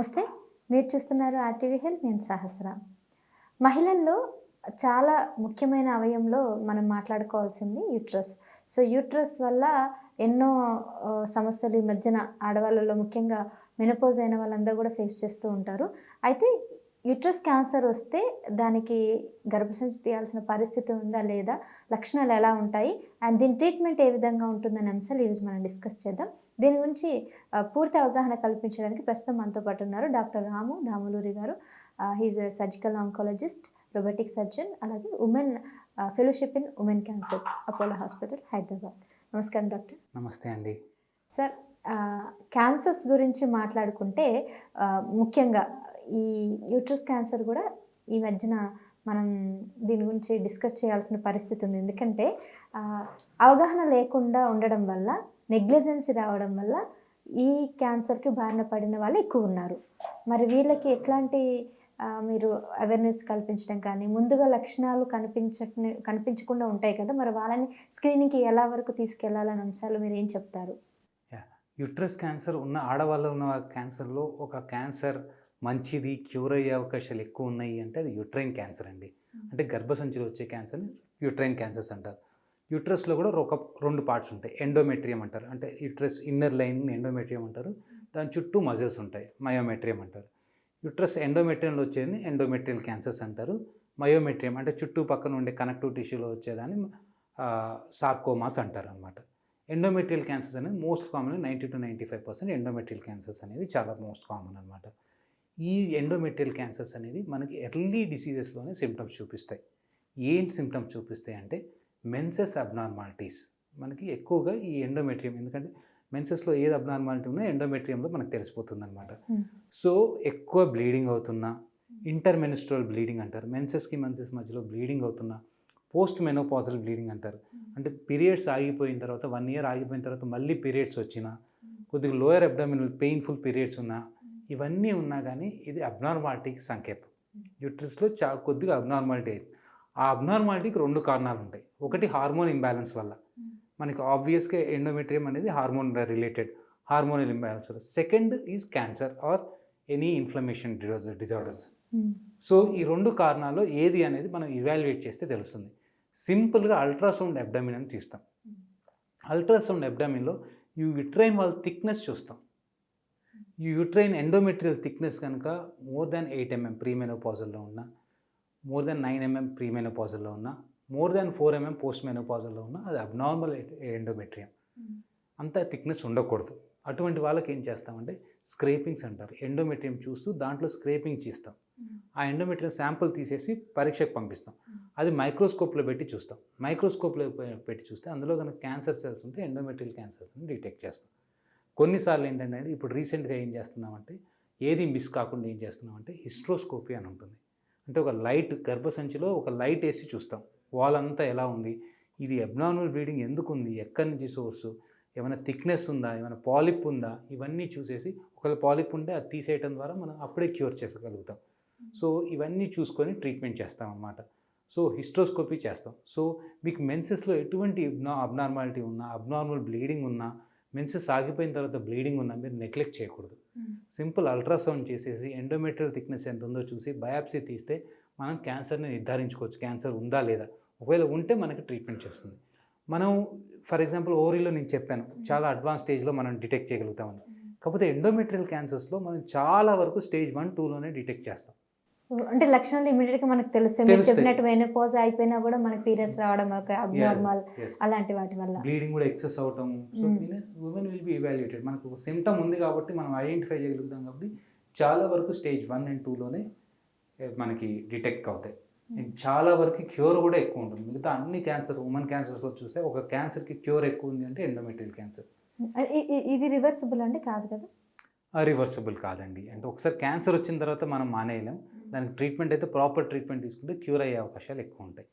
నమస్తే. మీరు చూస్తున్నారు ఆర్టీవీ హెల్త్. నేను సహస్ర. మహిళల్లో చాలా ముఖ్యమైన అవయవంలో మనం మాట్లాడుకోవాల్సింది యూట్రస్. సో, యూట్రస్ వల్ల ఎన్నో సమస్యలు ఈ మధ్యన ఆడవాళ్ళలో ముఖ్యంగా మెనోపాజ్ అయిన వాళ్ళందరూ కూడా ఫేస్ చేస్తూ ఉంటారు. అయితే యూట్రస్ క్యాన్సర్ వస్తే దానికి గర్భసంచి తీయాల్సిన పరిస్థితి ఉందా లేదా? లక్షణాలు ఎలా ఉంటాయి? అండ్ దీని ట్రీట్మెంట్ ఏ విధంగా ఉంటుందనే అంశాలు ఈరోజు మనం డిస్కస్ చేద్దాం. దీని గురించి పూర్తి అవగాహన కల్పించడానికి ప్రస్తుతం మనతో పాటు ఉన్నారు డాక్టర్ రాము దాములూరి గారు. He is a surgical oncologist, robotic surgeon, అలాగే women fellowship in women cancers, Apollo hospital, Hyderabad. నమస్కారం డాక్టర్. నమస్తే అండి. సార్, క్యాన్సర్స్ గురించి మాట్లాడుకుంటే ముఖ్యంగా ఈ యూట్రస్ క్యాన్సర్ కూడా ఈ మధ్యన మనం దీని గురించి డిస్కస్ చేయాల్సిన పరిస్థితి ఉంది. ఎందుకంటే అవగాహన లేకుండా ఉండడం వల్ల, నెగ్లిజెన్సీ రావడం వల్ల ఈ క్యాన్సర్కి బారిన పడిన వాళ్ళు ఎక్కువ ఉన్నారు. మరి వీళ్ళకి ఎట్లాంటి మీరు అవేర్నెస్ కల్పించడం కానీ, ముందుగా లక్షణాలు కనిపించకుండా ఉంటాయి కదా, మరి వాళ్ళని స్క్రీనింగ్కి ఎలా వరకు తీసుకెళ్లాలనే అంశాలు మీరు ఏం చెప్తారు? యూట్రస్ క్యాన్సర్ ఉన్న ఆడవాళ్ళు ఉన్న క్యాన్సర్లో ఒక క్యాన్సర్ మంచిది, క్యూర్ అయ్యే అవకాశాలు ఎక్కువ ఉన్నాయి అంటే అది యూట్రైన్ క్యాన్సర్ అండి. అంటే గర్భసంచిలో వచ్చే క్యాన్సర్ని యూట్రైన్ క్యాన్సర్స్ అంటారు. యూట్రస్లో కూడా రెండు పార్ట్స్ ఉంటాయి. ఎండోమెట్రియం అంటారు, అంటే యూట్రస్ ఇన్నర్ లైనింగ్ ఎండోమెట్రియం అంటారు. దాని చుట్టూ మజిల్స్ ఉంటాయి, మయోమెట్రియం అంటారు. యూట్రస్ ఎండోమెట్రియంలో వచ్చేది ఎండోమెట్రియల్ క్యాన్సర్స్ అంటారు. మయోమెట్రియం అంటే చుట్టూ పక్కన ఉండే కనెక్టివ్ టిష్యూలో వచ్చేదాన్ని సార్కోమాస్ అంటారు అనమాట. ఎండోమెట్రియల్ క్యాన్సర్స్ అనేది most common, 90 to 95% endometrial cancers అనేది చాలా మోస్ట్ కామన్ అనమాట. ఈ ఎండోమెట్రియల్ క్యాన్సర్స్ అనేది మనకి ఎర్లీ డిసీజెస్లోనే సిమ్టమ్స్ చూపిస్తాయి. ఏం సిమ్టమ్స్ చూపిస్తాయి అంటే మెన్సెస్ అబ్నార్మాలిటీస్. మనకి ఎక్కువగా ఈ ఎండోమెట్రియం, ఎందుకంటే మెన్సెస్లో ఏది అబ్నార్మాలిటీ ఉన్నా ఎండోమెట్రియంలో మనకు తెలిసిపోతుంది అనమాట. సో ఎక్కువ బ్లీడింగ్ అవుతున్నా, ఇంటర్మెనిస్ట్రల్ బ్లీడింగ్ అంటారు, మెన్సెస్కి మెన్సెస్ మధ్యలో బ్లీడింగ్ అవుతున్నా, పోస్ట్ మెనోపాజల్ బ్లీడింగ్ అంటారు, అంటే పీరియడ్స్ ఆగిపోయిన తర్వాత 1 year ఆగిపోయిన తర్వాత మళ్ళీ పీరియడ్స్ వచ్చినా, కొద్దిగా లోయర్ అబ్డామినల్ పెయిన్ఫుల్ పీరియడ్స్ ఉన్నా, ఇవన్నీ ఉన్నా కానీ ఇది అబ్నార్మాలిటీకి సంకేతం. యూట్రస్లో కొద్దిగా అబ్నార్మాలిటీ అయింది. ఆ అబ్నార్మాలిటీకి 2 కారణాలు ఉంటాయి. ఒకటి హార్మోన్ ఇంబ్యాలెన్స్ వల్ల, మనకి ఆబ్వియస్గా ఎండోమెట్రియం అనేది హార్మోన్ రిలేటెడ్, హార్మోనల్ ఇంబ్యాలెన్స్ వల్ల. Second is cancer or any inflammation disorders. So ఈ 2 కారణాలు ఏది అనేది మనం ఇవాల్యుయేట్ చేస్తే తెలుస్తుంది. సింపుల్గా అల్ట్రాసౌండ్ అబ్డామిన్ అని తీస్తాం. అల్ట్రాసౌండ్ అబ్డామిన్లో ఈ యూట్రైన్ వాళ్ళ థిక్నెస్ చూస్తాం. ఈ యూట్రైన్ ఎండోమెట్రియల్ థిక్నెస్ కనుక మోర్ దాన్ 8 mm ప్రీమెనోపాజల్లో ఉన్న, మోర్ దాన్ 9 mm ప్రీమెనోపాజల్లో ఉన్న, మోర్ దాన్ 4 mm పోస్ట్ మెనోపాజల్లో ఉన్న, అది అబ్నార్మల్ ఎండోమెట్రియం. అంత థిక్నెస్ ఉండకూడదు. అటువంటి వాళ్ళకి ఏం చేస్తామంటే స్క్రేపింగ్స్ అంటారు. ఎండోమెట్రియం చూస్తూ దాంట్లో స్క్రేపింగ్ చేస్తాం. ఆ ఎండోమెట్రియం శాంపుల్ తీసేసి పరీక్షకు పంపిస్తాం. అది మైక్రోస్కోప్లో పెట్టి చూస్తాం. మైక్రోస్కోప్లో పెట్టి చూస్తే అందులో కనుక క్యాన్సర్ సెల్స్ ఉంటే ఎండోమెట్రియల్ క్యాన్సర్స్ని డిటెక్ట్ చేస్తాం. కొన్నిసార్లు ఏంటంటే ఇప్పుడు రీసెంట్గా ఏం చేస్తున్నామంటే, ఏది మిస్ కాకుండా ఏం చేస్తున్నామంటే హిస్ట్రోస్కోపీ అని ఉంటుంది. అంటే ఒక లైట్, గర్భసంచిలో ఒక లైట్ వేసి చూస్తాం వాల్ అంతా ఎలా ఉంది, ఇది అబ్నార్మల్ బ్లీడింగ్ ఎందుకు ఉంది, ఎక్కడి నుంచి సోర్సు, ఏమైనా థిక్నెస్ ఉందా, ఏమైనా పాలిప్ ఉందా, ఇవన్నీ చూసేసి ఒకవేళ పాలిప్ ఉంటే అది తీసేయటం ద్వారా మనం అప్పుడే క్యూర్ చేసుకోగలుగుతాం. సో ఇవన్నీ చూసుకొని ట్రీట్మెంట్ చేస్తాం అన్నమాట. సో హిస్ట్రోస్కోపీ చేస్తాం. సో మీకు మెన్సెస్లో ఎటువంటి అబ్నార్మాలిటీ ఉన్నా, అబ్నార్మల్ బ్లీడింగ్ ఉన్నా, మెన్సెస్ ఆగిపోయిన తర్వాత బ్లీడింగ్ ఉన్నా మీరు నెగ్లెక్ట్ చేయకూడదు. సింపుల్ అల్ట్రాసౌండ్ చేసేసి ఎండోమెట్రియల్ థిక్నెస్ ఎంత ఉందో చూసి బయాప్సీ తీస్తే మనం క్యాన్సర్ని నిర్ధారించుకోవచ్చు, క్యాన్సర్ ఉందా లేదా. ఒకవేళ ఉంటే మనకి ట్రీట్మెంట్ చేస్తుంది. మనం ఫర్ ఎగ్జాంపుల్ ఓవరీలో నేను చెప్పాను చాలా అడ్వాన్స్ స్టేజ్లో మనం డిటెక్ట్ చేయగలుగుతామని. కాకపోతే ఎండోమెట్రియల్ క్యాన్సర్స్లో మనం చాలా వరకు స్టేజ్ 1, 2లోనే డిటెక్ట్ చేస్తాం. అంటే లక్షణాలు ఇమీడియట్గా మనకు తెలుస్తాయి. మీరు చెప్పినట్టు మెనోపాజ్ అయిపోయినా కూడా మనకి పీరియడ్స్ రావడం, అబ్నార్మల్ అలాంటి వాటి వల్ల బ్లీడింగ్ కూడా ఎక్సెస్ అవటం. So women will be evaluated. మనకు ఒక సిమ్టమ్ ఉంది కాబట్టి మనం ఐడెంటిఫై చేయగలుగుతాం. కాబట్టి చాలా వరకు స్టేజ్ 1 and 2లోనే మనకి డిటెక్ట్ అవుతాయి. చాలా వరకు క్యూర్ కూడా ఎక్కువ ఉంటుంది. మిగతా అన్ని క్యాన్సర్, ఉమెన్ క్యాన్సర్స్లో చూస్తే ఒక క్యాన్సర్కి క్యూర్ ఎక్కువ ఉంది అంటే ఎండోమెట్రియల్ క్యాన్సర్. ఇది రివర్సిబుల్ అంటే కాదు కదా? రివర్సిబుల్ కాదండి. అంటే ఒకసారి క్యాన్సర్ వచ్చిన తర్వాత మనం మానేయలేం. దానికి ట్రీట్మెంట్ అయితే ప్రాపర్ ట్రీట్మెంట్ తీసుకుంటే క్యూర్ అయ్యే అవకాశాలు ఎక్కువ ఉంటాయి.